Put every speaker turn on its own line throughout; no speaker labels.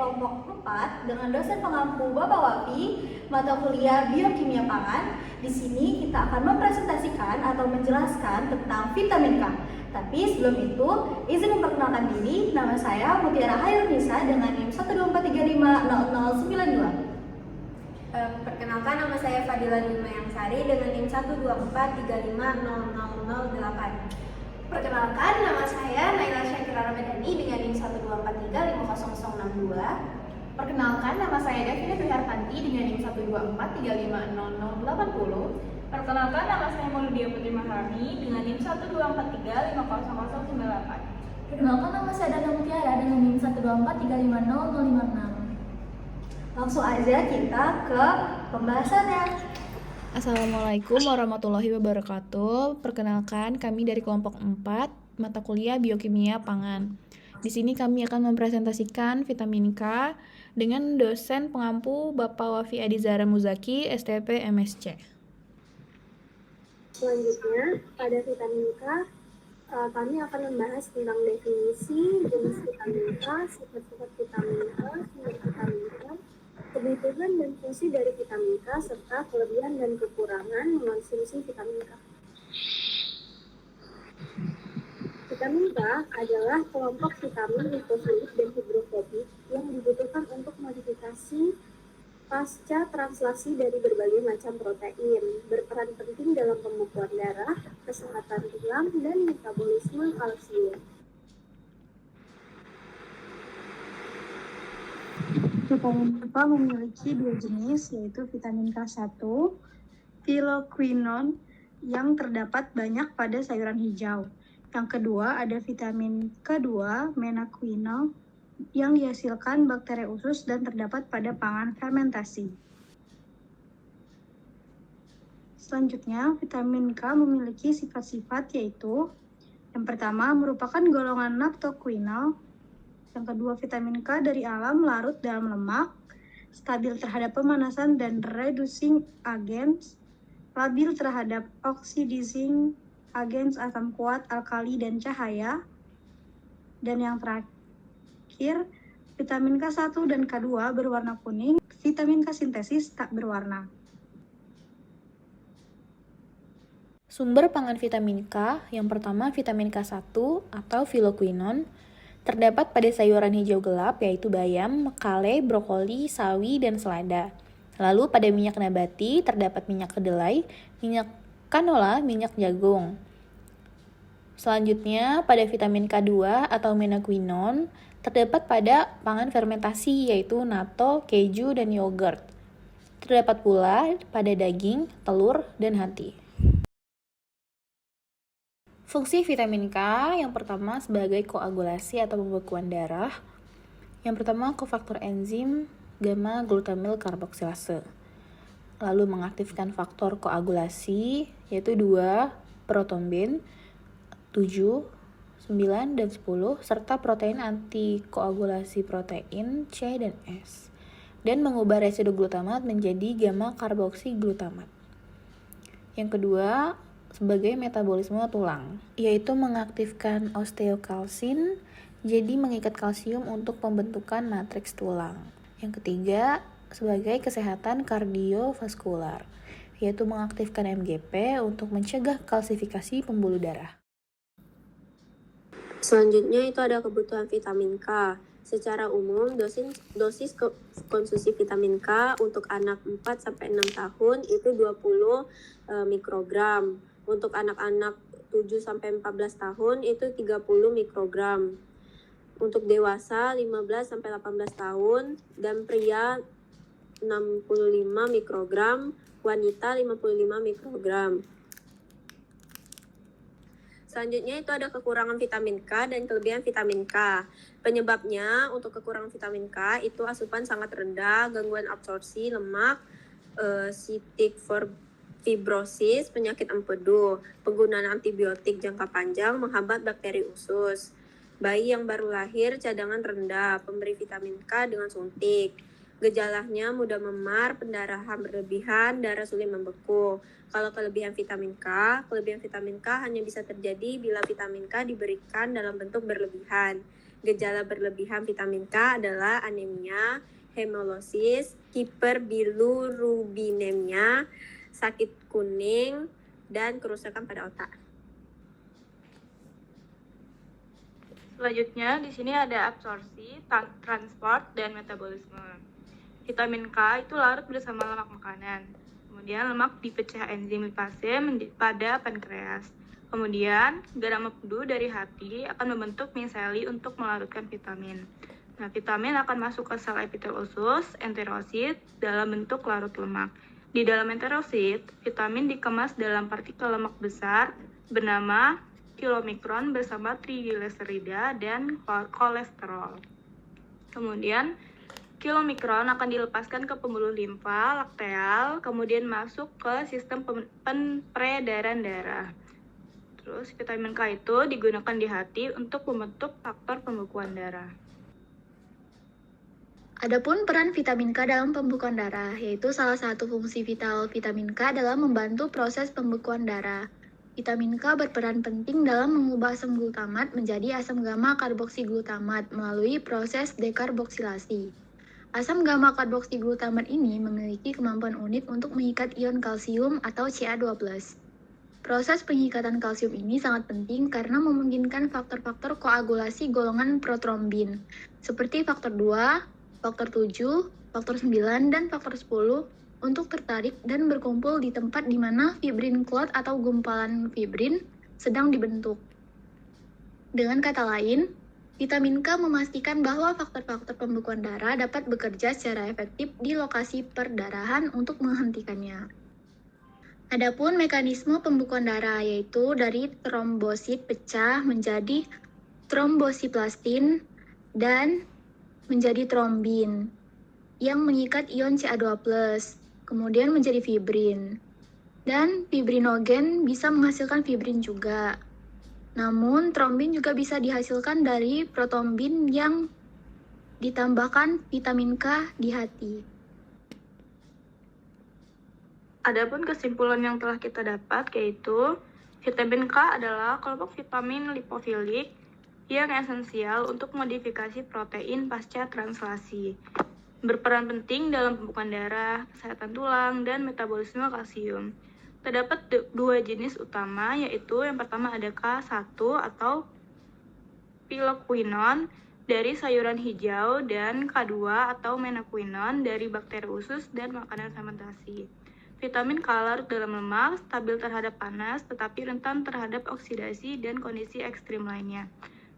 kelompok 4 dengan dosen pengampu Bapak Wafi, mata kuliah Biokimia Pangan. Di sini kita akan mempresentasikan atau menjelaskan tentang vitamin K. Tapi sebelum itu, izin memperkenalkan diri, nama saya Mutiara Hairunisa dengan NIM 124350092.
Perkenalkan, nama saya Fadila Numayangsari dengan NIM 124350008.
Perkenalkan, nama saya Naila Syakira Ramadhani dengan NIM 124350062.
Perkenalkan, nama saya Davina Dwi dengan NIM 124350080.
Perkenalkan, nama saya Mauludia Putri Maharani dengan NIM 124350098.
Perkenalkan, nama saya Dana Mutiara dengan NIM 124350056.
Langsung aja kita ke pembahasannya.
Assalamualaikum warahmatullahi wabarakatuh. Perkenalkan, kami dari kelompok 4, mata kuliah Biokimia Pangan. Di sini kami akan mempresentasikan vitamin K dengan dosen pengampu Bapak Wafi Adizara Muzaki, STP MSc.
Selanjutnya, pada vitamin K, kami akan membahas tentang definisi, jenis vitamin K, sifat-sifat vitamin K, sumber vitamin K, kebutuhan dan fungsi dari vitamin K, serta kelebihan dan kekurangan mengonsumsi vitamin K. Vitamin K adalah kelompok vitamin lipofilik dan hidrofobik yang dibutuhkan untuk modifikasi pasca translasi dari berbagai macam protein, berperan penting dalam pembekuan darah, kesehatan tulang, dan metabolisme kalsium. Vitamin K memiliki dua jenis, yaitu vitamin K1, phylloquinone, yang terdapat banyak pada sayuran hijau. Yang kedua ada vitamin K2, menaquinone, yang dihasilkan bakteri usus dan terdapat pada pangan fermentasi. Selanjutnya, vitamin K memiliki sifat-sifat, yaitu yang pertama merupakan golongan naptoquinol. Yang kedua, vitamin K dari alam larut dalam lemak, stabil terhadap pemanasan dan reducing agents, labil terhadap oxidizing agents asam kuat, alkali, dan cahaya. Dan yang terakhir, vitamin K1 dan K2 berwarna kuning, vitamin K sintesis tak berwarna.
Sumber pangan vitamin K, yang pertama vitamin K1 atau phylloquinone, terdapat pada sayuran hijau gelap yaitu bayam, kale, brokoli, sawi, dan selada. Lalu pada minyak nabati terdapat minyak kedelai, minyak canola, minyak jagung. Selanjutnya pada vitamin K2 atau menaquinone terdapat pada pangan fermentasi yaitu natto, keju, dan yogurt. Terdapat pula pada daging, telur, dan hati. Fungsi vitamin K yang pertama sebagai koagulasi atau pembekuan darah. Yang pertama kofaktor enzim gamma glutamyl karboksilase. Lalu mengaktifkan faktor koagulasi yaitu 2 protomben, 7, 9, dan 10 serta protein antikoagulasi protein C dan S dan mengubah residu glutamat menjadi gamma karboksi glutamat. Yang kedua sebagai metabolisme tulang, yaitu mengaktifkan osteokalsin, jadi mengikat kalsium untuk pembentukan matriks tulang. Yang ketiga, sebagai kesehatan kardiovaskular, yaitu mengaktifkan MGP untuk mencegah kalsifikasi pembuluh darah.
Selanjutnya itu ada kebutuhan vitamin K. Secara umum, dosis konsumsi vitamin K untuk anak 4-6 tahun itu 20 mikrogram. Untuk anak-anak 7-14 tahun itu 30 mikrogram. Untuk dewasa 15-18 tahun dan pria 65 mikrogram, wanita 55 mikrogram. Selanjutnya itu ada kekurangan vitamin K dan kelebihan vitamin K. Penyebabnya untuk kekurangan vitamin K itu asupan sangat rendah, gangguan absorpsi lemak, cystic fibrosis, penyakit empedu, penggunaan antibiotik jangka panjang menghambat bakteri usus. Bayi yang baru lahir cadangan rendah, pemberi vitamin K dengan suntik. Gejalanya mudah memar, pendarahan berlebihan, darah sulit membeku. Kalau kelebihan vitamin K hanya bisa terjadi bila vitamin K diberikan dalam bentuk berlebihan. Gejala berlebihan vitamin K adalah anemia, hemolosis, hiperbilirubinemia, sakit kuning, dan kerusakan pada otak.
Selanjutnya di sini ada absorpsi, transport, dan metabolisme. Vitamin K itu larut bersama lemak makanan. Kemudian lemak dipecah enzim lipase pada pankreas. Kemudian garam empedu dari hati akan membentuk miseli untuk melarutkan vitamin. Nah, vitamin akan masuk ke sel epitel usus, enterosit, dalam bentuk larut lemak. Di dalam enterosit, vitamin dikemas dalam partikel lemak besar bernama kilomikron bersama trigliserida dan kolesterol. Kemudian kilomikron akan dilepaskan ke pembuluh limfa, lakteal, kemudian masuk ke sistem peredaran darah. Terus vitamin K itu digunakan di hati untuk membentuk faktor pembekuan darah.
Adapun peran vitamin K dalam pembekuan darah, yaitu salah satu fungsi vital vitamin K dalam membantu proses pembekuan darah. Vitamin K berperan penting dalam mengubah asam glutamat menjadi asam gamma karboksiglutamat melalui proses dekarboksilasi. Asam gamma karboksiglutamat ini memiliki kemampuan unik untuk mengikat ion kalsium atau Ca12. Proses pengikatan kalsium ini sangat penting karena memungkinkan faktor-faktor koagulasi golongan protrombin, seperti faktor 2, faktor 7, faktor 9, dan faktor 10 untuk tertarik dan berkumpul di tempat di mana fibrin clot atau gumpalan fibrin sedang dibentuk. Dengan kata lain, vitamin K memastikan bahwa faktor-faktor pembekuan darah dapat bekerja secara efektif di lokasi perdarahan untuk menghentikannya. Adapun mekanisme pembekuan darah yaitu dari trombosit pecah menjadi trombosiplastin dan menjadi trombin yang mengikat ion Ca2+, kemudian menjadi fibrin. Dan fibrinogen bisa menghasilkan fibrin juga. Namun, trombin juga bisa dihasilkan dari protombin yang ditambahkan vitamin K di hati.
Adapun kesimpulan yang telah kita dapat yaitu vitamin K adalah kelompok vitamin lipofilik yang esensial untuk modifikasi protein pasca translasi. Berperan penting dalam pembekuan darah, kesehatan tulang, dan metabolisme kalsium. Terdapat dua jenis utama, yaitu yang pertama ada K1 atau piloquinone dari sayuran hijau dan K2 atau menaquinone dari bakteri usus dan makanan fermentasi. Vitamin K larut dalam lemak, stabil terhadap panas, tetapi rentan terhadap oksidasi dan kondisi ekstrim lainnya.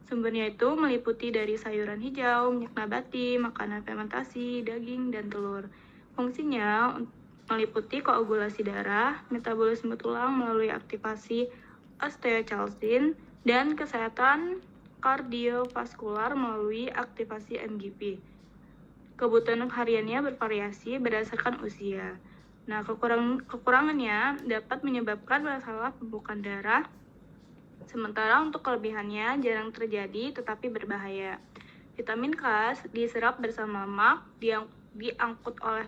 Sumbernya itu meliputi dari sayuran hijau, minyak nabati, makanan fermentasi, daging, dan telur. Fungsinya meliputi koagulasi darah, metabolisme tulang melalui aktivasi osteocalcin, dan kesehatan kardiovaskular melalui aktivasi MGP. Kebutuhan hariannya bervariasi berdasarkan usia. Nah, kekurangannya dapat menyebabkan masalah pembekuan darah, sementara untuk kelebihannya jarang terjadi tetapi berbahaya. Vitamin K diserap bersama lemak, diangkut oleh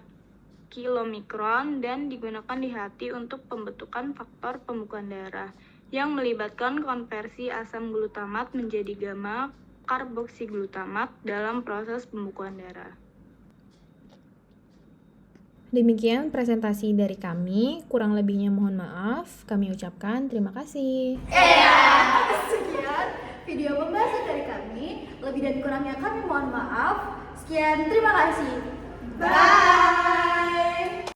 kilomikron, dan digunakan di hati untuk pembentukan faktor pembekuan darah yang melibatkan konversi asam glutamat menjadi gamma karboksiglutamat dalam proses pembekuan darah.
Demikian presentasi dari kami, kurang lebihnya mohon maaf. Kami ucapkan terima kasih.
Sekian video pembahasan dari kami. Lebih dan kurangnya kami mohon maaf. Sekian, terima kasih.